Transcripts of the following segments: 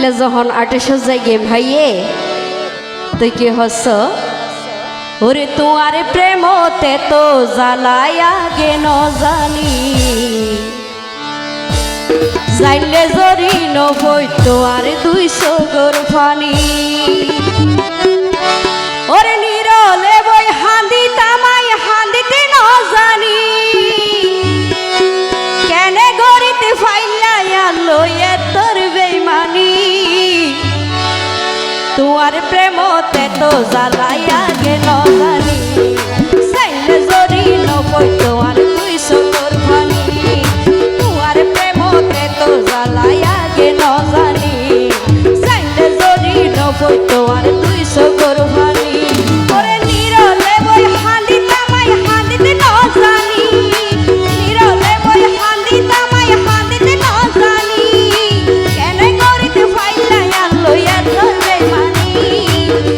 তাইলে যখন আটেশো জায়গায় ভাইয়ে তুই কি হস ওরে তোমার প্রেমতে তো জ্বালায়া গে ন জানি যাইলে জরি নবই তোমার 200 গোর ফানি ওরে নিরলে বই হাঁদি তামাই হাঁদিতে ন জানি কেনে গরিতে ফাইলাইয়া লইয়ে তোর বেইমানি তোমার প্রেমতে তো জ্বালাইয়া গে ন জানি যাইলে জরি নবই তোমার 200 গোর ফানি তোমার প্রেমতে তো জ্বালাইয়া গে ন জানি যাইলে জরি নবই তোমার 200 গোর ফানি ওরে নিরলে বই হাঁদি তামাই হাঁদিতে ন জানি নিরলে বই হাঁদি তামাই হাঁদিতে ন জানি কেনে গরিতে ফাইলাইয়া লইয়া তোর বেইমানি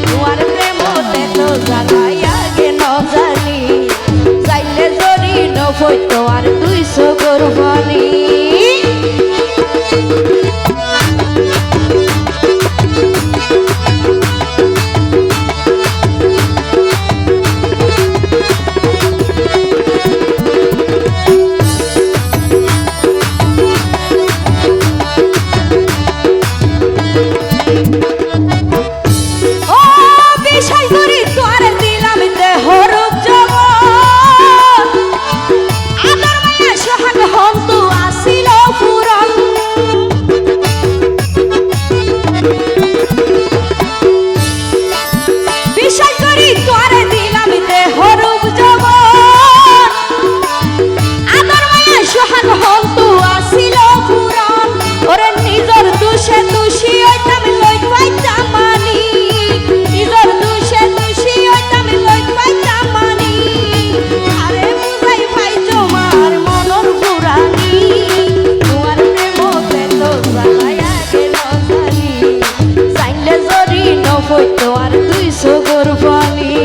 তোমার প্রেমতে তো জ্বালাইয়া গে ন জানি যাইলে জরি নবই তোমার 200 গোর ফানি তোমার 200 গোর ফানি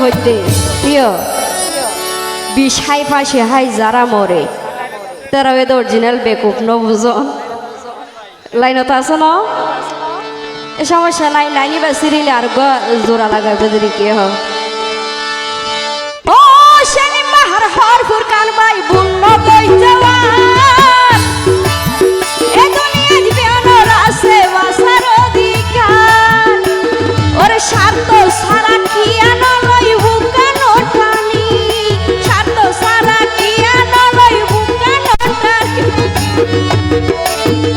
হইতে প্রিয় বিষাই ফাঁসে হাই যারা মরে তারা ওই অরিজিনাল বেকুপ ন বুঝন লাইনত আছে ন এ সমস্যা নাই লাইনি বা সিরিলে আর জোড়া লাগাবে যদি কে হয় ও শনি মাহার হর ফুরকান ভাই বুন্ন কই জওয়ান এ দুনিয়া জীবন আছে বাসার অধিকার ওরে স্বার্থ সারা কি আনো লই বুকানো টানি স্বার্থ সারা কি আনো লই বুকানো টানি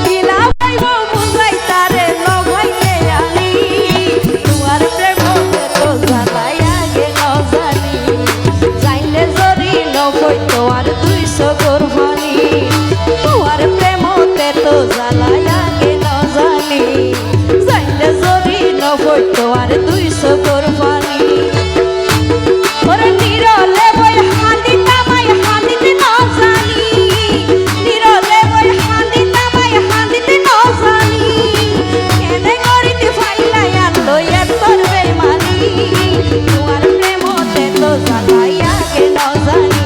দিলা ভাইব বুঝাই তারে লগাইতে আনি তোমার প্রেমতে তো জ্বালাইয়া গে ন জানি যাইলে জরি নবই তোমার নফইতো আর 200 কোরবানি ওরে নিরলে বই হাঁদি তামাই হাঁদিতে ন জানি নিরলে বই হাঁদি তামাই হাঁদিতে ন জানি কেনে করিতে ফাইলাই আনলো তোর বেমানি তোমার প্রেমতে তো জ্বালাইয়া কেন জানি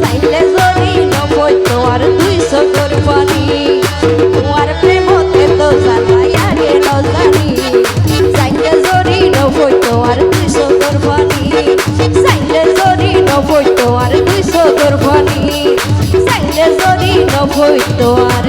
চাইলে যদি নফইতো আর 200 কোরবানি তোমার প্রেমতে তো জ্বালাইয়া কেন জানি চাইলে যদি নফইতো আর 200 কোরবানি চাইলে যদি নফইতো আর 200 কোরবানি চাইলে যদি নফইতো আর